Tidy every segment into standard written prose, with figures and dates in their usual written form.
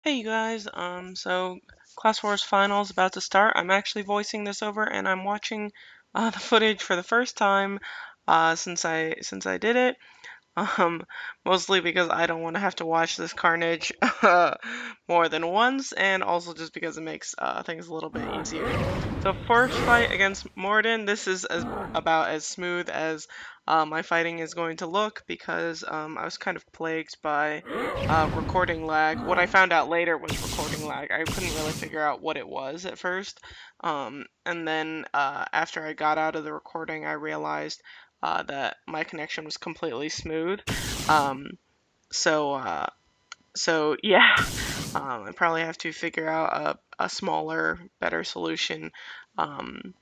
Hey you guys, so Class Wars Finals about to start. I'm actually voicing this over and I'm watching the footage for the first time since I did it. Um, Mostly because I don't want to have to watch this carnage more than once, and also just because it makes things a little bit easier. So first fight against Morden, this is about as smooth as my fighting is going to look because I was kind of plagued by recording lag. What I found out later was recording lag. I couldn't really figure out what it was at first, and then after I got out of the recording, I realized that my connection was completely smooth. Um, so, uh, so yeah, I probably have to figure out a smaller, better solution um,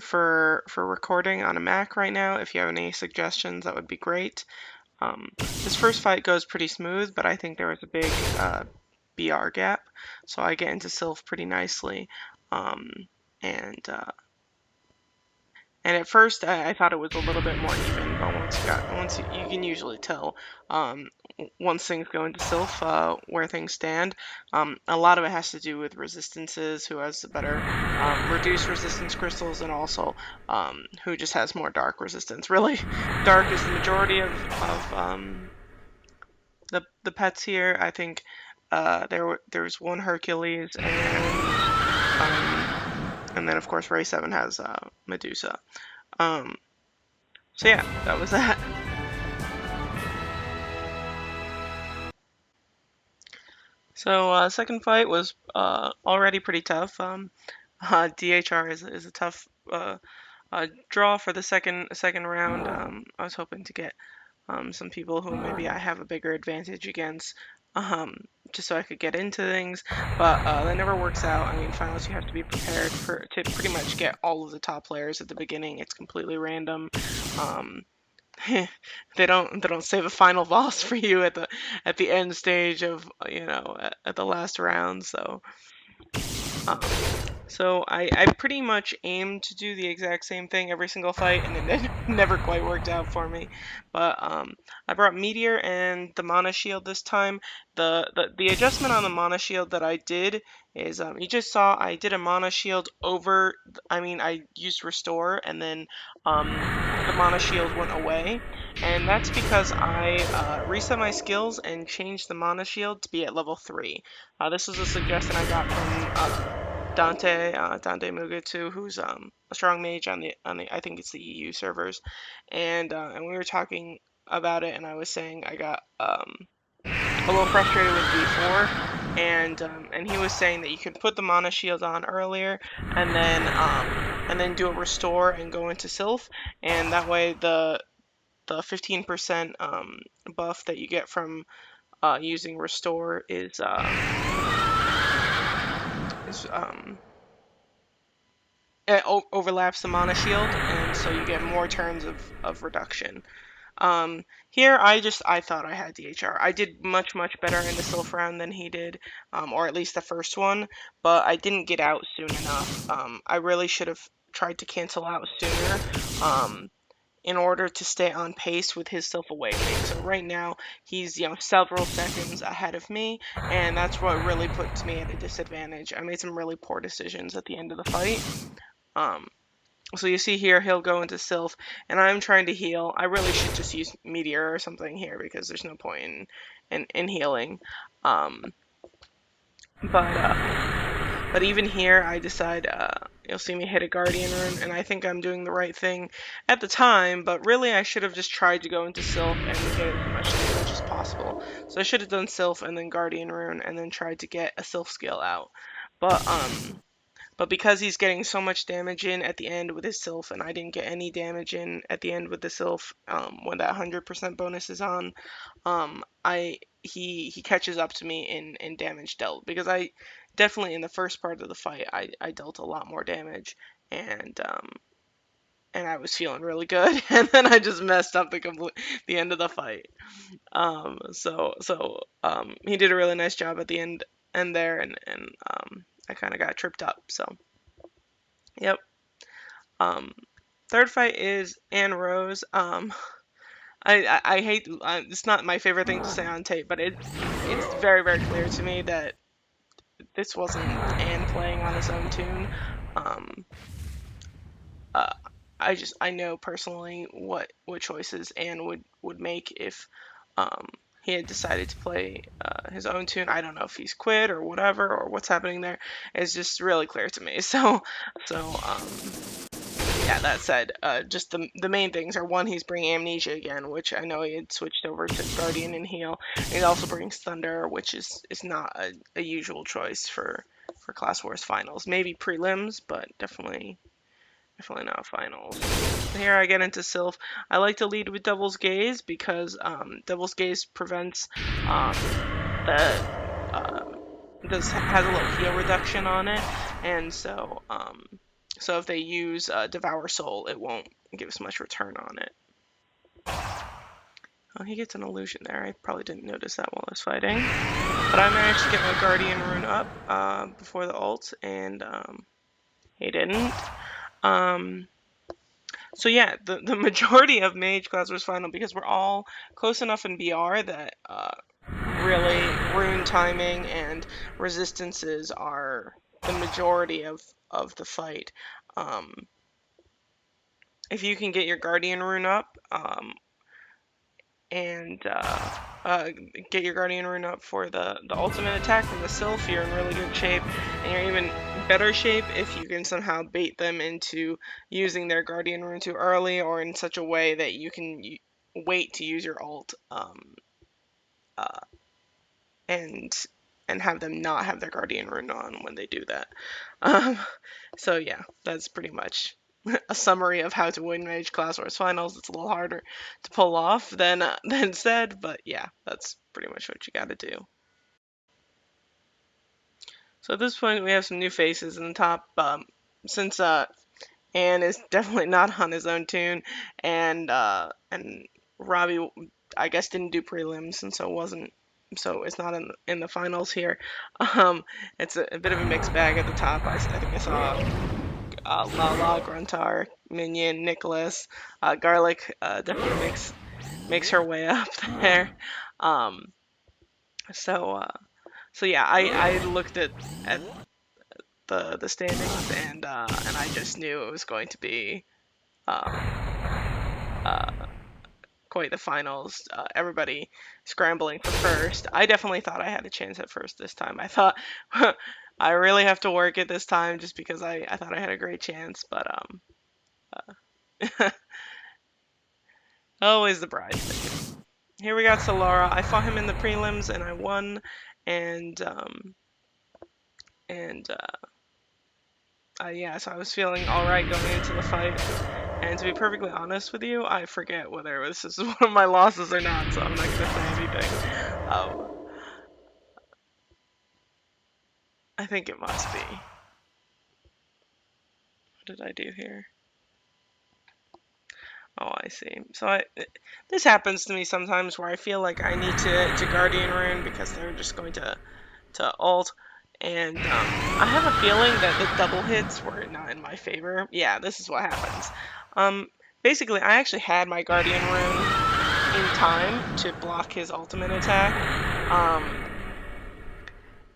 for recording on a Mac right now. If you have any suggestions, that would be great. This first fight goes pretty smooth, but I think there was a big BR gap, so I get into Sylph pretty nicely. Um, and And at first, I thought it was a little bit more even, but once you can usually tell um, once things go into Sylph where things stand. A lot of it has to do with resistances, who has the better reduced resistance crystals, and also who just has more dark resistance. Really, dark is the majority of the pets here. I think there's one Hercules and then of course Ray 7 has Medusa. Um, So yeah, that was that. So second fight was already pretty tough. DHR is a tough draw for the second round. I was hoping to get some people who maybe I have a bigger advantage against, um, just so I could get into things. But that never works out. I mean, finals you have to be prepared to pretty much get all of the top players at the beginning. It's completely random. Um, they don't save a final boss for you at the end stage of at the last round. Um, so I pretty much aimed to do the exact same thing every single fight, and it never quite worked out for me. But I brought Meteor and the Mana Shield this time. The adjustment on the Mana Shield that I did is you just saw I did a Mana Shield over. I mean, I used Restore, and then the Mana Shield went away, and that's because I reset my skills and changed the Mana Shield to be at level 3. This was a suggestion I got from Dante Mugetsu, who's a strong mage on the I think it's the EU servers, and we were talking about it, and I was saying I got a little frustrated with B4, and he was saying that you could put the mana shield on earlier, and then do a restore and go into Sylph, and that way the 15% buff that you get from using restore is it overlaps the mana shield, and so you get more turns of reduction. Here I thought I had DHR. I did much better in the Sylph round than he did, or at least the first one, but I didn't get out soon enough. I really should have tried to cancel out sooner. In order to stay on pace with his Sylph Awakening. So right now he's several seconds ahead of me, and that's what really puts me at a disadvantage. I made some really poor decisions at the end of the fight. Um, so you see here, he'll go into Sylph, and I'm trying to heal. I really should just use Meteor or something here because there's no point in healing. Um, but even here, I decide you'll see me hit a Guardian Rune, and I think I'm doing the right thing at the time. But really, I should have just tried to go into Sylph and get as much damage as possible. So I should have done Sylph and then Guardian Rune, and then tried to get a Sylph skill out. But but because he's getting so much damage in at the end with his Sylph, and I didn't get any damage in at the end with the Sylph when that 100% bonus is on, he catches up to me in damage dealt because I definitely in the first part of the fight I dealt a lot more damage and I was feeling really good and then I just messed up the end of the fight. He did a really nice job at the end there and I kind of got tripped up. So yep. Um, Third fight is Anne Rose. I hate it's not my favorite thing to say on tape, but it's very very clear to me that this wasn't Anne playing on his own tune. Um, uh, I know personally what choices Anne would make if he had decided to play his own tune. I don't know if he's quit or whatever or what's happening there. It's just really clear to me. So yeah, that said, just the main things are one, he's bringing Amnesia again, which I know he had switched over to Guardian and Heal. And he also brings Thunder, which is not a usual choice for Class Wars finals. Maybe prelims, but definitely not finals. Here I get into Sylph. I like to lead with Devil's Gaze because Devil's Gaze prevents the has a little heal reduction on it, and so if they use Devour Soul, it won't give us much return on it. Oh, he gets an illusion there. I probably didn't notice that while I was fighting, but I managed to get my Guardian rune up before the ult, and he didn't. So yeah, the majority of Mage class was final because we're all close enough in BR that really rune timing and resistances are the majority of the fight. Um, if you can get your Guardian rune up and get your Guardian rune up for the ultimate attack from the Sylph, you're in really good shape, and you're even better shape if you can somehow bait them into using their Guardian rune too early or in such a way that you can wait to use your ult uh, and have them not have their Guardian rune on when they do that. Um, so yeah, that's pretty much a summary of how to win Mage Class Wars Finals. It's a little harder to pull off than said, but yeah, that's pretty much what you got to do. So at this point, we have some new faces in the top. Since Anne is definitely not on his own tune, and Robbie, I guess, didn't do prelims, and so it's not in the finals here. It's a bit of a mixed bag at the top. I think I saw Lala, Gruntar, Minion, Nicholas, Garlic definitely makes her way up there. Um, so so yeah, I looked at the standings and I just knew it was going to be um, uh, quite the finals. Everybody scrambling for first. I definitely thought I had a chance at first this time. I thought I really have to work it this time just because I thought I had a great chance, but always the bride. Here we got Solara. I fought him in the prelims and I won, and and yeah, so I was feeling all right going into the fight. And to be perfectly honest with you, I forget whether this is one of my losses or not, so I'm not gonna say anything. I think it must be. What did I do here? Oh, I see. So this happens to me sometimes where I feel like I need to Guardian Rune because they're just going to ult, and I have a feeling that the double hits were not in my favor. Yeah, this is what happens. Basically, I actually had my Guardian Rune in time to block his ultimate attack,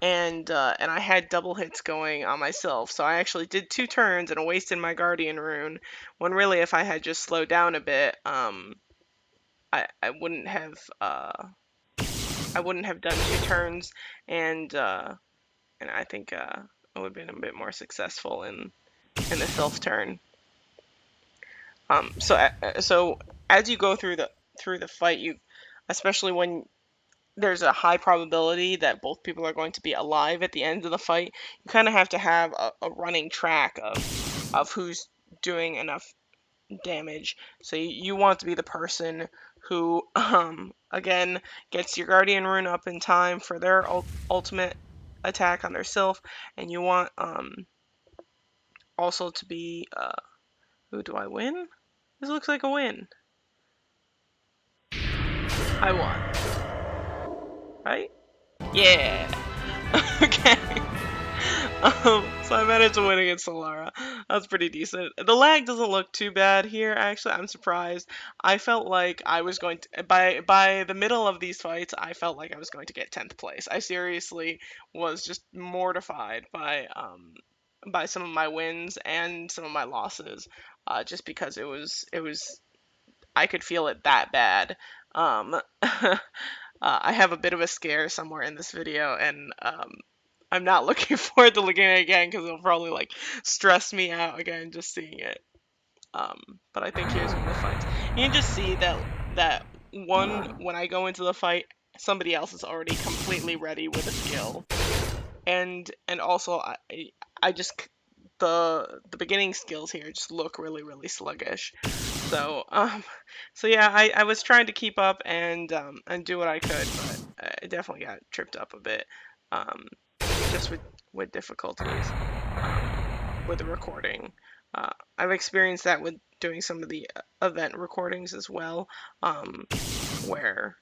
and I had double hits going on myself, so I actually did 2 turns and wasted my Guardian Rune. When really, if I had just slowed down a bit, I wouldn't have done 2 turns, and I think I would have been a bit more successful in the self turn. So as you go through the fight, especially when there's a high probability that both people are going to be alive at the end of the fight, you kind of have to have a running track of who's doing enough damage. So you want to be the person who again gets your Guardian rune up in time for their ultimate attack on their self, and you want also to be who do I win? This looks like a win. I won. Right? Yeah. Okay. So I managed to win against Solara. That's pretty decent. The lag doesn't look too bad here, actually. I'm surprised. I felt like I was going to by the middle of these fights, I felt like I was going to get 10th place. I seriously was just mortified by some of my wins and some of my losses, just because it was I could feel it that bad. I have a bit of a scare somewhere in this video, and I'm not looking forward to looking at it again because it'll probably like stress me out again just seeing it. But I think here's one of the fights. You can just see that one when I go into the fight, somebody else is already completely ready with a skill, and also I just the beginning skills here just look really sluggish. So so yeah, I was trying to keep up and do what I could, but I definitely got tripped up a bit, just with difficulties with the recording. I've experienced that with doing some of the event recordings as well, where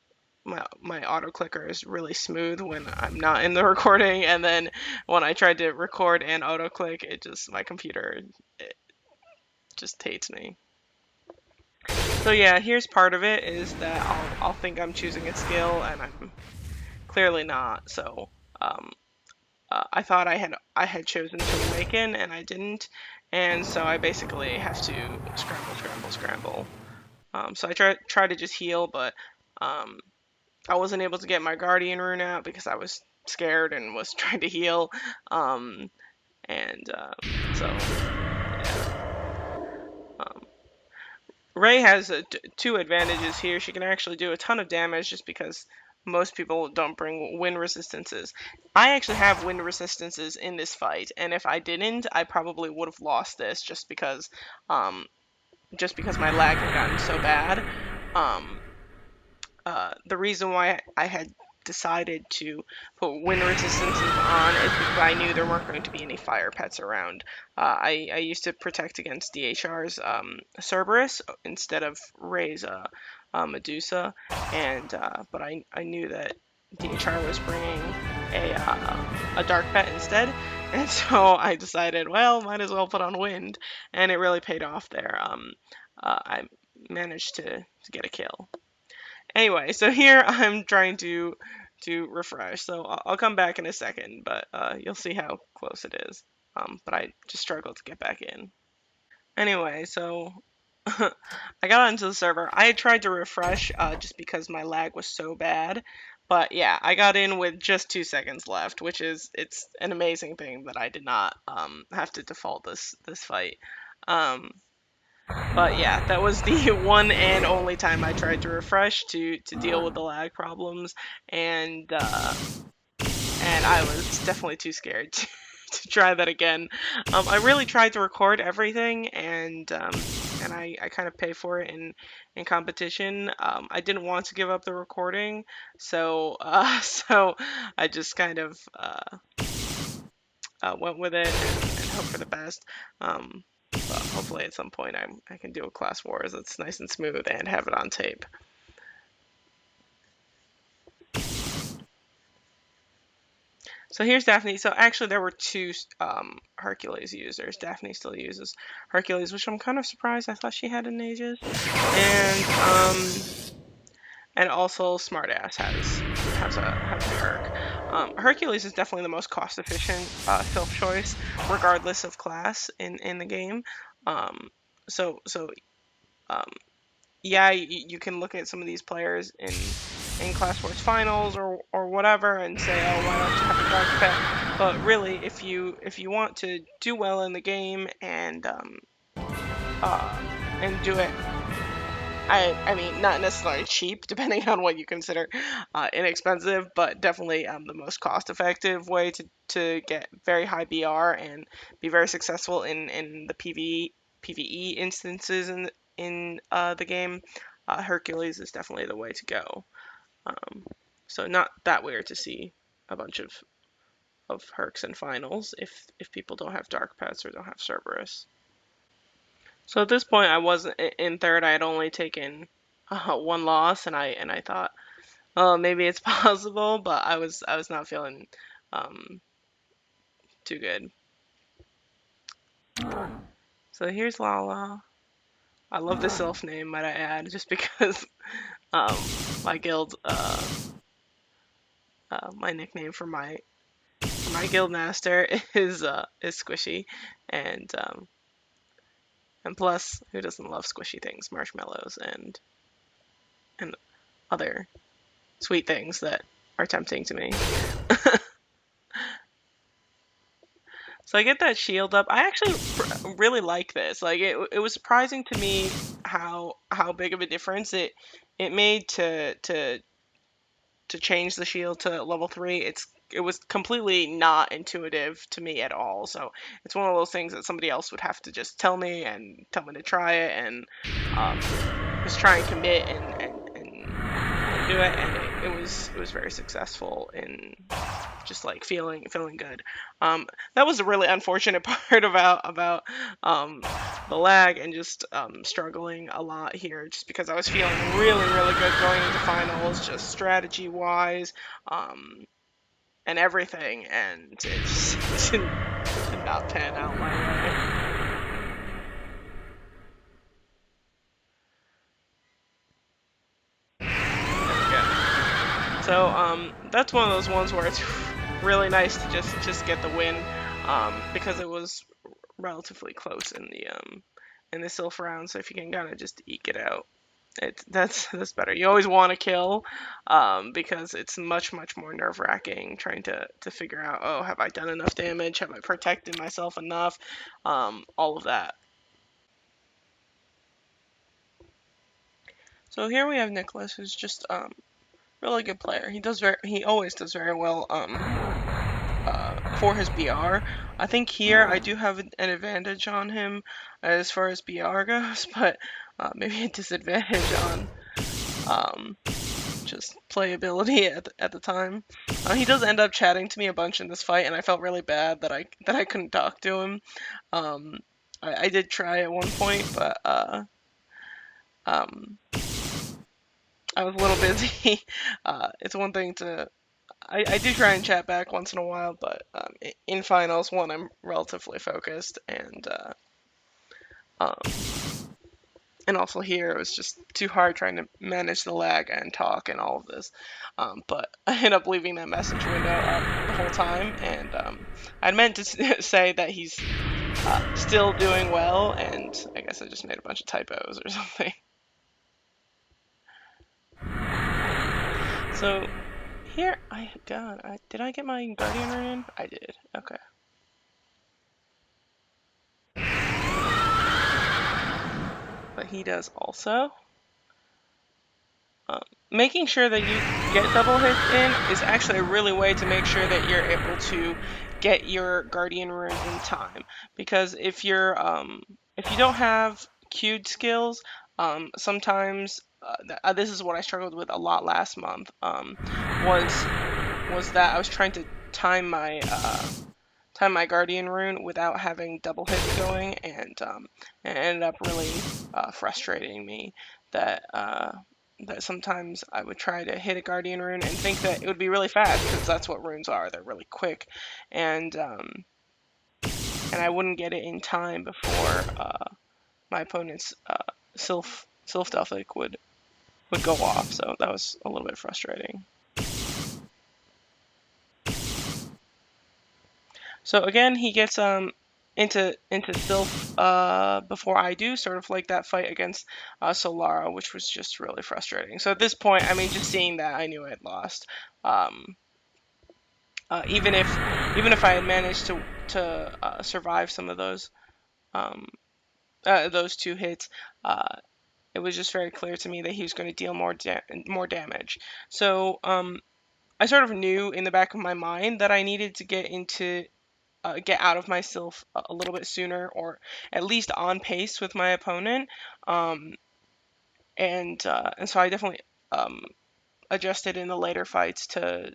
my auto clicker is really smooth when I'm not in the recording, and then when I tried to record and auto click, it just my computer it just hates me. So yeah, here's part of it is that I'll think I'm choosing a skill and I'm clearly not. So um, I thought I had chosen to awaken and I didn't, and so I basically have to scramble. So I try to just heal, but um, I wasn't able to get my guardian rune out because I was scared and was trying to heal. Um, and so yeah. Um, Ray has two advantages here. She can actually do a ton of damage just because most people don't bring wind resistances. I actually have wind resistances in this fight, and if I didn't, I probably would have lost this um, just because my lag had gotten so bad. Um, the reason why I had decided to put wind resistances on is because I knew there weren't going to be any fire pets around. I used to protect against DHR's Cerberus instead of Ray's Medusa, and but I knew that DHR was bringing a dark pet instead, and so I decided, well, might as well put on wind, and it really paid off there. I managed to get a kill. Anyway, so here I'm trying to refresh. So I'll come back in a second, but you'll see how close it is. But I just struggled to get back in. Anyway, so I got onto the server. I had tried to refresh just because my lag was so bad. But yeah, I got in with just 2 seconds left, which is it's an amazing thing that I did not have to default this fight. Um, but yeah, that was the one and only time I tried to refresh to deal with the lag problems, and I was definitely too scared to try that again. I really tried to record everything, and I kind of pay for it in competition. I didn't want to give up the recording, so so I just kind of went with it and hope for the best. But hopefully at some point I can do a class wars that's nice and smooth and have it on tape. So here's Daphne. So actually there were two Hercules users. Daphne still uses Hercules, which I'm kind of surprised. I thought she had an Aegis. And also Smartass has a Herc. Hercules is definitely the most cost efficient self choice, regardless of class in the game. Um, so um, yeah, you can look at some of these players in Class Wars finals or whatever and say, oh, why don't you have a dark pet? But really, if you want to do well in the game uh, and do it, I mean not necessarily cheap, depending on what you consider inexpensive, but definitely the most cost-effective way to get very high BR and be very successful in the PvE instances in the game. Hercules is definitely the way to go. Um, so not that weird to see a bunch of Hercs in finals if people don't have Dark Pets or don't have Cerberus. So at this point, I wasn't in third. I had only taken one loss, and I thought, oh, maybe it's possible, but I was not feeling um, too good. So here's Lala. I love the Sylph name, might I add, just because um, my guild, my nickname for my guild master is Squishy, and plus, who doesn't love squishy things, marshmallows and other sweet things that are tempting to me. So I get that shield up. I actually really like this. Like it was surprising to me how big of a difference it made to change the shield to level 3. It was completely not intuitive to me at all. So it's one of those things that somebody else would have to just tell me to try it and um, just try and commit and do it. And it was very successful in just like feeling good. That was a really unfortunate part about the lag and just struggling a lot here, just because I was feeling really good going into finals, just strategy wise, and everything, and it just did not pan out my way. Yeah. So that's one of those ones where it's really nice to just get the win, because it was relatively close in the Sylph round. So if you can kind of just eke it out, that's better. You always want to kill, because it's much more nerve wracking trying to figure out, oh, have I done enough damage? Have I protected myself enough? All of that. So here we have Nicholas, who's just really good player. He always does very well for his BR. I think here I do have an advantage on him as far as BR goes, but maybe a disadvantage on um, just playability at the time. He does end up chatting to me a bunch in this fight, and I felt really bad that I couldn't talk to him. Um, I did try at one point, but um, I was a little busy. It's one thing to I do try and chat back once in a while, but in finals, one, I'm relatively focused, um, and also here it was just too hard trying to manage the lag and talk and all of this. But I ended up leaving that message window up the whole time, and I'd meant to say that he's still doing well, and I guess I just made a bunch of typos or something. So here, did I get my Guardian rune in? I did. Okay. But he does also. Making sure that you get double hits in is actually a really way to make sure that you're able to get your Guardian rune in time. Because if you don't have queued skills, sometimes this is what I struggled with a lot last month. Was was that I was trying to time my Guardian rune without having double hits going, and it ended up really frustrating me that that sometimes I would try to hit a Guardian rune and think that it would be really fast, because that's what runes are. They're really quick, and I wouldn't get it in time before my opponent's Sylph Delphic would go off. So that was a little bit frustrating. So again, he gets into Sylph before I do, sort of like that fight against Solara, which was just really frustrating. So at this point, I mean, just seeing that, I knew I had lost. Um, even if I had managed to survive some of those two hits, it was just very clear to me that he was going to deal more damage. So I sort of knew in the back of my mind that I needed to get out of myself a little bit sooner, or at least on pace with my opponent. Um, and so I definitely adjusted in the later fights to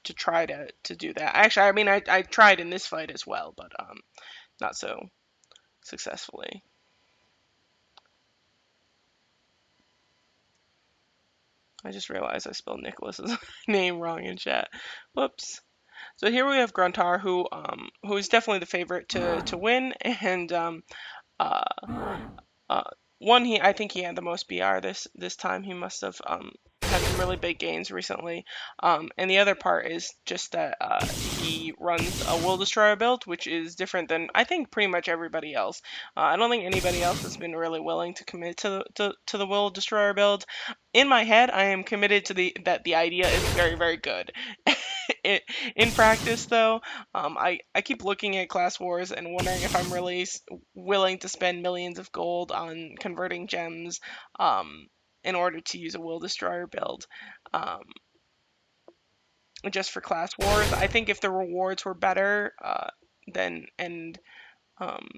try to do that. Actually, I mean, I tried in this fight as well, but not so successfully. I just realized I spelled Nicholas's name wrong in chat. Whoops. So here we have Gruntar, who is definitely the favorite to win, and uh, uh, one, I think he had the most BR this time. He must have had some really big gains recently. And the other part is just that he runs a Will Destroyer build, which is different than I think pretty much everybody else. I don't think anybody else has been really willing to commit to the Will Destroyer build. In my head, I am committed to the idea is very, very good. In practice, though, I keep looking at Class Wars and wondering if I'm really willing to spend millions of gold on converting gems in order to use a Will Destroyer build. Um, just for Class Wars, I think if the rewards were better, then and um,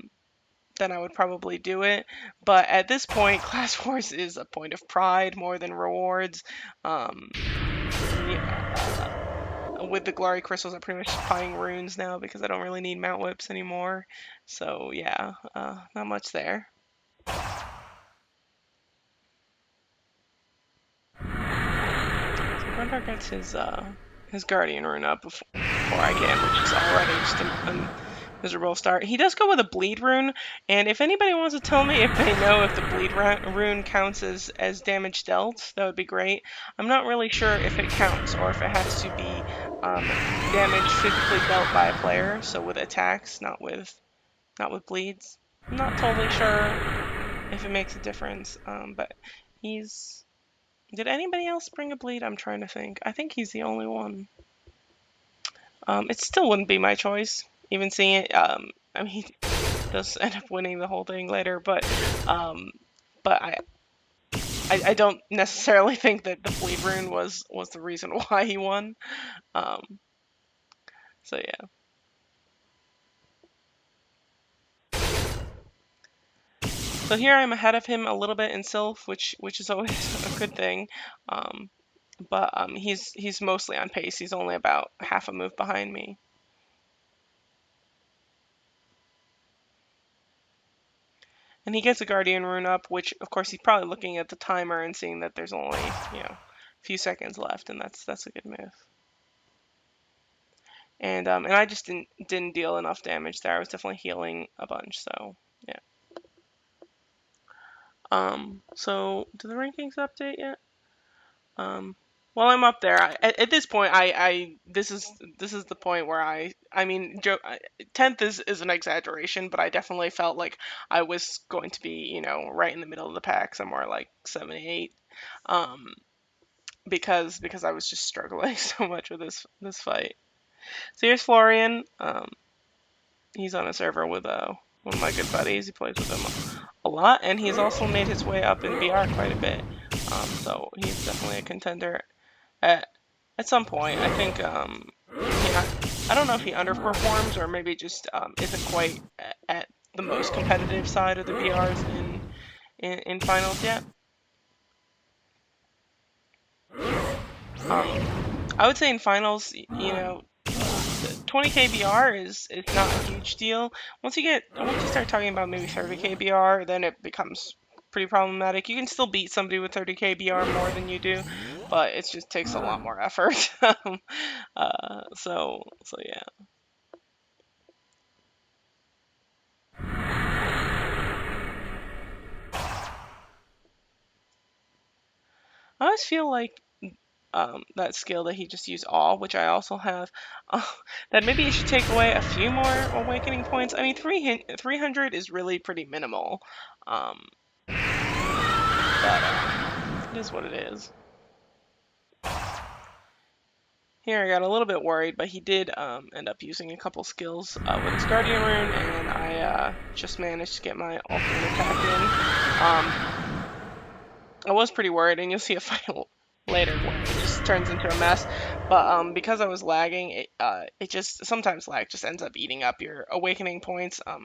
then I would probably do it. But at this point, Class Wars is a point of pride more than rewards. Um, yeah, with the glory crystals, I'm pretty much buying runes now because I don't really need mount whips anymore. So yeah, not much there. So Gruntar gets his guardian rune up before I can, which is already just a miserable start. He does go with a bleed rune, and if anybody wants to tell me if they know if the bleed rune counts as damage dealt, that would be great. I'm not really sure if it counts or if it has to be damage physically dealt by a player, so with attacks, not with bleeds. I'm not totally sure if it makes a difference, but he's. Did anybody else bring a bleed? I'm trying to think. I think he's the only one. It still wouldn't be my choice, even seeing it. I mean, he does end up winning the whole thing later, um, but I don't necessarily think that the bleed rune was the reason why he won. Um, so yeah. So here I'm ahead of him a little bit in Sylph, which is always a good thing. Um, but he's mostly on pace. He's only about half a move behind me. And he gets a Guardian rune up, which of course he's probably looking at the timer and seeing that there's only, a few seconds left, and that's a good move. And I just didn't deal enough damage there. I was definitely healing a bunch, so yeah. So do the rankings update yet? Well, I'm up there. At this point, this is the point where I mean, 10th is an exaggeration, but I definitely felt like I was going to be, right in the middle of the pack, somewhere like 7, 8, um, because I was just struggling so much with this fight. So here's Florian. He's on a server with one of my good buddies. He plays with him a lot, and he's also made his way up in BR quite a bit. So he's definitely a contender at some point. I think I don't know if he underperforms or maybe just isn't quite at the most competitive side of the BRs in finals yet. I would say in finals, 20k BR is not a huge deal. Once you start talking about maybe 30k BR, then it becomes pretty problematic. You can still beat somebody with 30k BR more than you do, but it just takes a lot more effort. So yeah. I always feel like that skill that he just used all, which I also have, uh, that maybe he should take away a few more awakening points. I mean, 300 is really pretty minimal, um, but it is what it is. Here I got a little bit worried, but he did end up using a couple skills with his Guardian rune, and I just managed to get my ultimate attack in. I was pretty worried, and you'll see a fight later where it just turns into a mess. But because I was lagging, it just sometimes lag just ends up eating up your awakening points. Uh,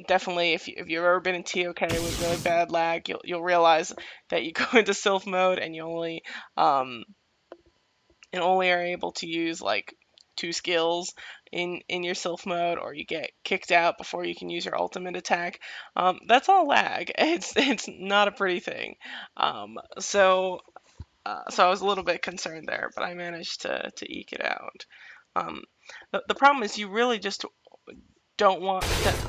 Definitely, if you've ever been in TOK with really bad lag, you'll realize that you go into Sylph mode and um only are able to use like two skills in your Sylph mode, or you get kicked out before you can use your ultimate attack. That's all lag. It's not a pretty thing. So I was a little bit concerned there, but I managed to eke it out. The problem is you really just don't want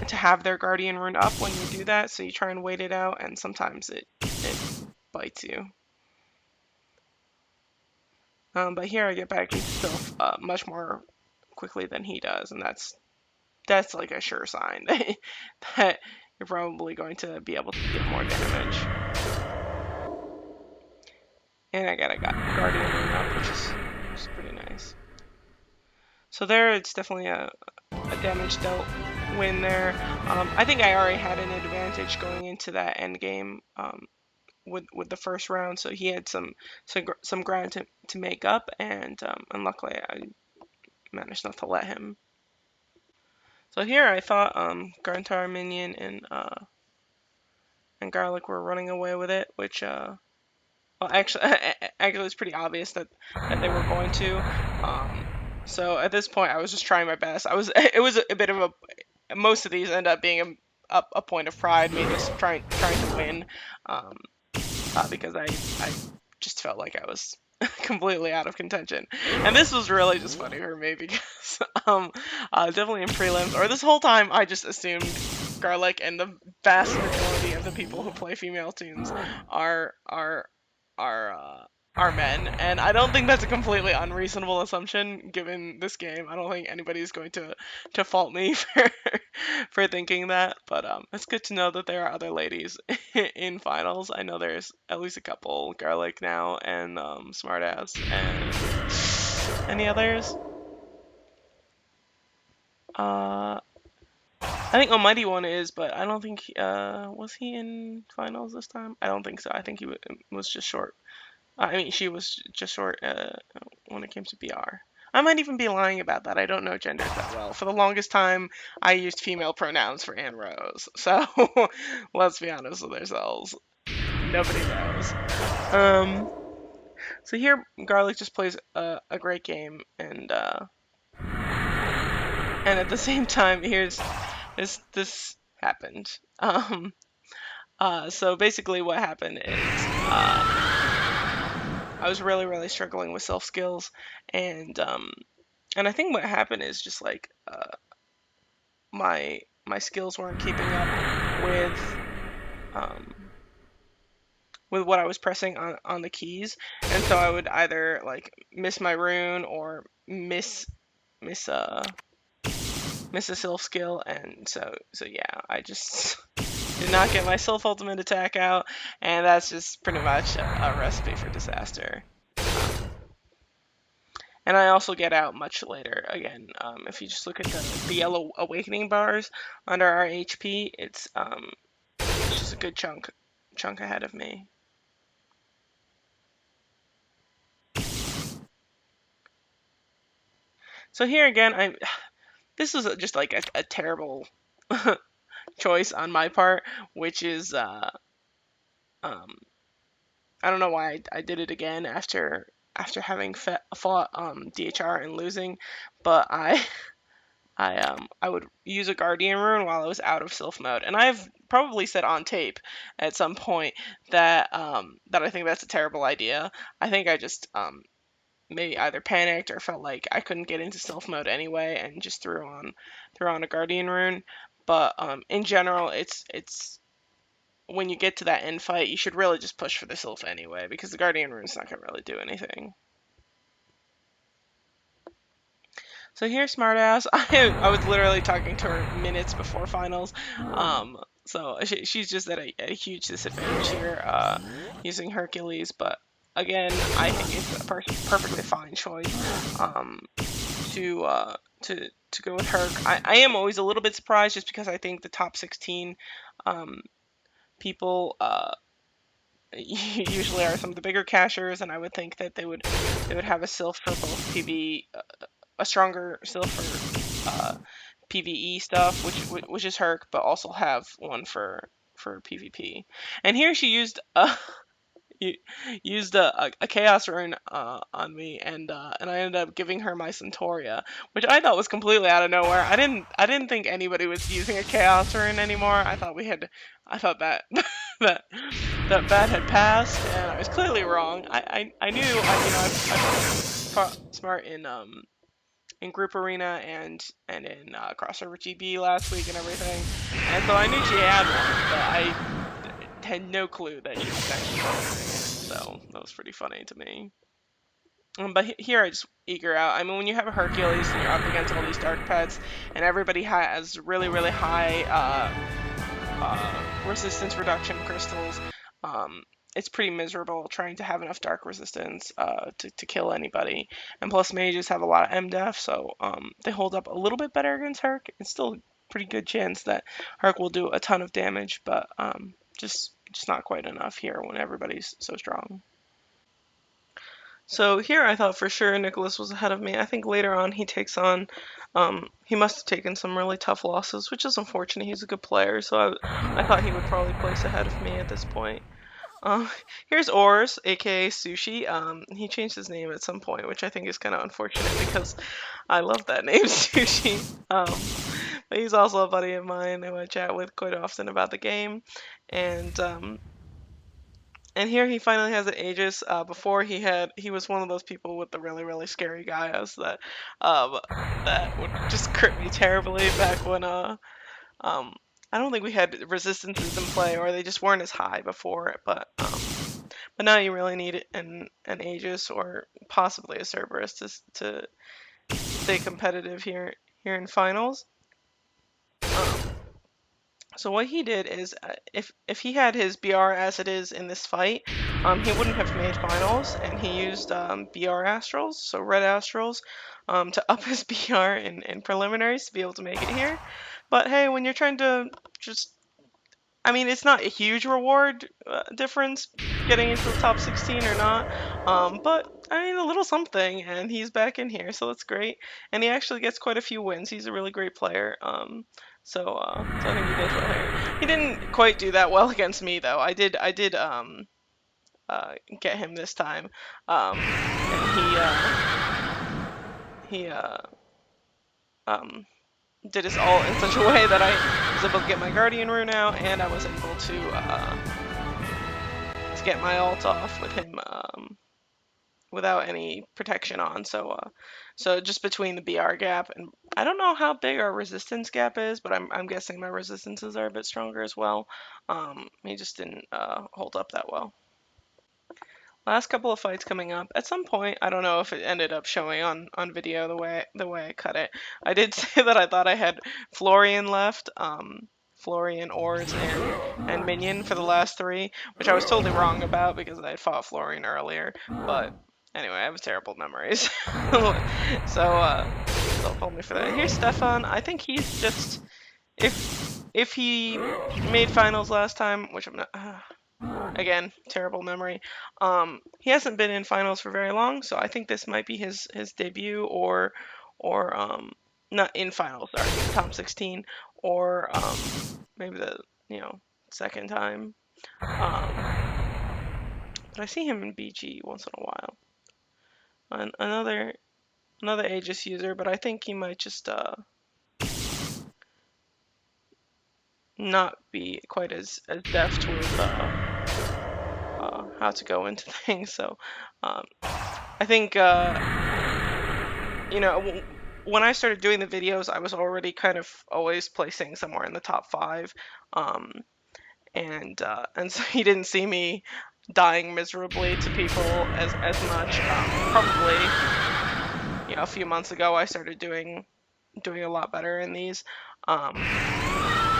to have their guardian rune up when you do that, so you try and wait it out, and sometimes it bites you. But here I get back into stealth much more quickly than he does, and that's like a sure sign that you're probably going to be able to deal more damage. And I got a guardian rune up, which is pretty nice. So there, it's definitely a damage dealt win there. I think I already had an advantage going into that end game with the first round, so he had some ground to make up, and luckily I managed not to let him. So here I thought Garntar, Minion, and Garlic were running away with it, which well, actually it's pretty obvious that they were going to. So at this point I was just trying my best. It was a bit of a, most of these end up being a point of pride, me just trying to win, because I just felt like I was completely out of contention. And this was really just funny for me because definitely in prelims, or this whole time, I just assumed Garlic and the vast majority of the people who play female tunes are men, and I don't think that's a completely unreasonable assumption given this game. I don't think anybody's going to fault me for thinking that, but it's good to know that there are other ladies in finals. I know there's at least a couple, Garlic now, and Smartass, and any others. I think Almighty One is, but I don't think was he in finals this time? I don't think so. I think he was just short. I mean, she was just short when it came to BR. I might even be lying about that. I don't know genders that well. For the longest time, I used female pronouns for Anne Rose. So let's be honest with ourselves. Nobody knows. So here, Garlic just plays a great game, and at the same time, here's this happened. So basically, what happened is I was really struggling with self skills, and I think what happened is just like my skills weren't keeping up with what I was pressing on the keys, and so I would either like miss my rune or miss a self skill, and so yeah, I just did not get my self ultimate attack out, and that's just pretty much a recipe for disaster. And I also get out much later. Again, if you just look at the yellow awakening bars under our HP, it's just a good chunk ahead of me. So here again, this was just like a terrible choice on my part, which is I don't know why I did it again after having fought DHR and losing, but I would use a guardian rune while I was out of self mode, and I've probably said on tape at some point that I think that's a terrible idea. I think I just maybe either panicked or felt like I couldn't get into self mode anyway, and just threw on a guardian rune. But in general, it's when you get to that end fight, you should really just push for the self anyway, because the guardian rune's not gonna really do anything. So here's Smartass. I was literally talking to her minutes before finals. So she's just at a huge disadvantage here using Hercules, but again, I think it's a perfectly fine choice to go with Herc. I am always a little bit surprised just because I think the top 16 people usually are some of the bigger cashers, and I would think that they would have a Sylph for both PvE, a stronger Sylph for PvE stuff, which is Herc, but also have one for PvP. And here she used a chaos rune on me, and I ended up giving her my Centauria, which I thought was completely out of nowhere. I didn't think anybody was using a chaos rune anymore. I thought that that had passed, and I was clearly wrong. I knew, I've smart in in Group Arena and in Crossover GB last week and everything. And so I knew she had one, but I had no clue that she was actually using it. So that was pretty funny to me. But here I just eager out. I mean, when you have a Hercules and you're up against all these dark pets, and everybody has really, really high resistance reduction crystals, um, it's pretty miserable trying to have enough dark resistance to kill anybody. And plus, mages have a lot of MDef, so they hold up a little bit better against Herc. It's still a pretty good chance that Herc will do a ton of damage, but just not quite enough here when everybody's so strong. So here I thought for sure Nicholas was ahead of me. I think later on he takes on, he must have taken some really tough losses, which is unfortunate. He's a good player, so I thought he would probably place ahead of me at this point. Uh, Here's Ors, aka Sushi. He changed his name at some point, which I think is kind of unfortunate because I love that name, Sushi. But he's also a buddy of mine who I chat with quite often about the game, and and here he finally has an Aegis. Before he was one of those people with the really really scary Gaias that would just crit me terribly back when I don't think we had resistances in play or they just weren't as high before. But now you really need an Aegis or possibly a Cerberus to stay competitive here in finals. So what he did is, if he had his BR as it is in this fight, he wouldn't have made finals, and he used BR Astrals, so red Astrals, to up his BR in preliminaries to be able to make it here. But hey, when you're trying to just, I mean, it's not a huge reward difference getting into the top 16 or not, but I mean, a little something, and he's back in here, so that's great. And he actually gets quite a few wins. He's a really great player. So I think he does well here. He didn't quite do that well against me though. I did get him this time, and he um did his ult in such a way that I was able to get my Guardian rune out, and I was able to get my ult off with him without any protection on. So just between the BR gap, and I don't know how big our resistance gap is, but I'm guessing my resistances are a bit stronger as well. He just didn't hold up that well. Last couple of fights coming up. At some point, I don't know if it ended up showing on video the way I cut it. I did say that I thought I had Florian left, Florian, Ors, and Minion for the last three, which I was totally wrong about because I had fought Florian earlier. But anyway, I have terrible memories. So don't hold me for that. Here's Stefan. I think he's just if he made finals last time, which I'm not. Again, terrible memory. He hasn't been in finals for very long, so I think this might be his debut or not in finals, sorry, top 16, or maybe the second time. But I see him in BG once in a while. Another Aegis user, but I think he might just not be quite as deft with how to go into things. So I think when I started doing the videos, I was already kind of always placing somewhere in the top 5, and so he didn't see me dying miserably to people as much. Probably a few months ago, I started doing a lot better in these.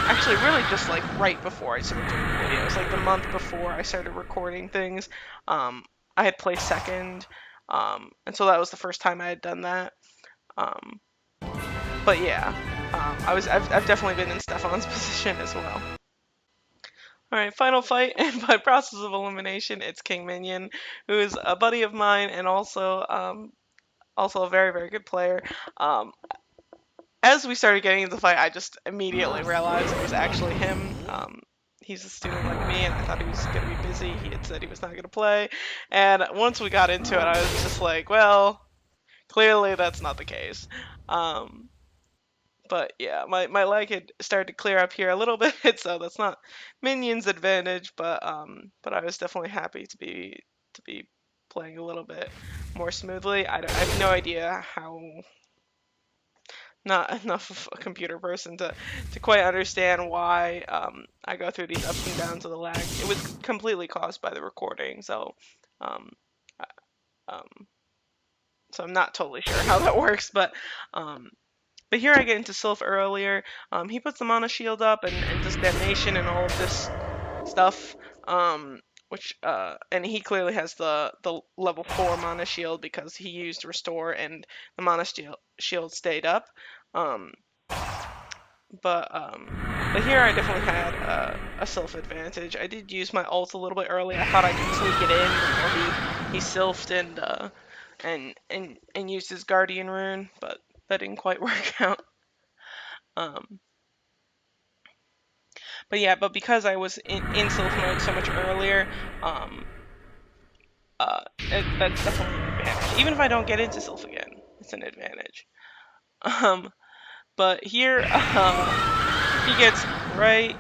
Actually, really just like right before I started doing the videos, like the month before I started recording things, I had placed second, and so that was the first time I had done that. But yeah, I've definitely been in Stefan's position as well. All right, final fight, and by process of elimination, it's King Minion, who is a buddy of mine and also a very very good player. As we started getting into the fight, I just immediately realized it was actually him. He's a student like me, and I thought he was going to be busy. He had said he was not going to play. And once we got into it, I was just like, well, clearly that's not the case. But yeah, my leg had started to clear up here a little bit, so that's not Minion's advantage. But I was definitely happy to be playing a little bit more smoothly. I have no idea not enough of a computer person to quite understand why I go through these ups and downs of the lag. It was completely caused by the recording, um, um, so I'm not totally sure how that works, um, but here I get into Sylph earlier. He puts the mana shield up and does damnation and all of this stuff. Which and he clearly has the level 4 mana shield because he used restore and the mana shield stayed up. Um, but here I definitely had a Sylph advantage. I did use my ult a little bit early. I thought I could sneak it in before he sylphed and used his Guardian rune, but that didn't quite work out. Um, but because I was in Sylph mode so much earlier, um, that's definitely an advantage. Even if I don't get into Sylph again, it's an advantage. Um, but here, he gets right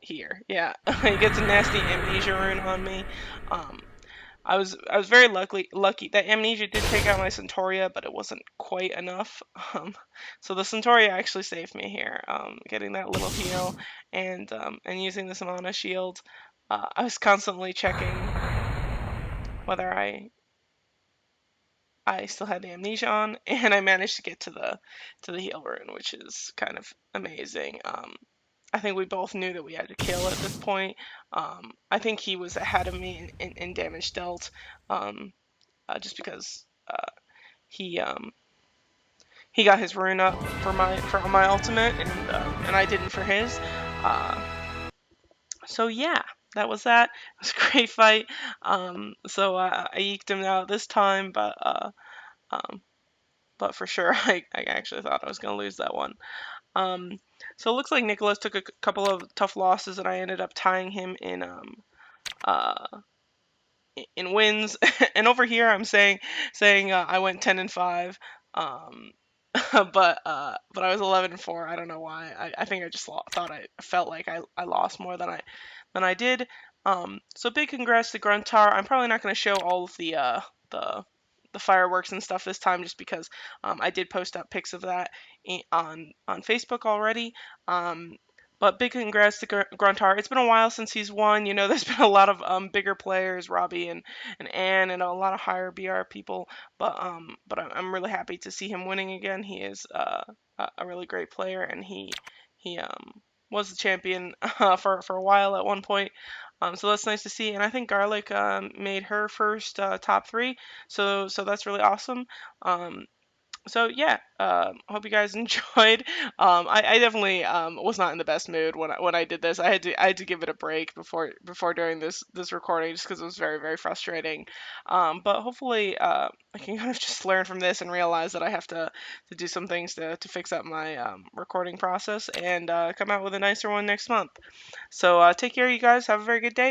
here. Yeah, he gets a nasty amnesia rune on me. Um, I was very lucky that amnesia did take out my Centauria, but it wasn't quite enough. So the Centauria actually saved me here. Getting that little heal and using this mana shield. I was constantly checking whether I still had the amnesia on, and I managed to get to the heal rune, which is kind of amazing. I think we both knew that we had to kill at this point. I think he was ahead of me in damage dealt, just because he he got his rune up for my ultimate, and I didn't for his. Uh, so yeah, that was that. It was a great fight. So I eked him out this time, um, but for sure I actually thought I was gonna lose that one. Um, so it looks like Nicholas took a couple of tough losses, and I ended up tying him uh, in wins. And over here, I'm saying I went 10-5, um, but I was 11-4. I don't know why. I think I just thought I felt like I lost more than I did. So big congrats to Gruntar. I'm probably not going to show all of the the fireworks and stuff this time, just because I did post up pics of that on Facebook already. But big congrats to Gruntar. It's been a while since he's won. You know, there's been a lot of bigger players, Robbie and Ann, and a lot of higher BR people. But I'm really happy to see him winning again. He is a really great player, and he was the champion for a while at one point. So that's nice to see. And I think Garlic made her first top 3. So that's really awesome. Um, so yeah, hope you guys enjoyed. I definitely was not in the best mood when I did this. I had to give it a break before doing this recording, just because it was very very frustrating. But hopefully I can kind of just learn from this and realize that I have to do some things to fix up my recording process and come out with a nicer one next month. So take care, you guys. Have a very good day.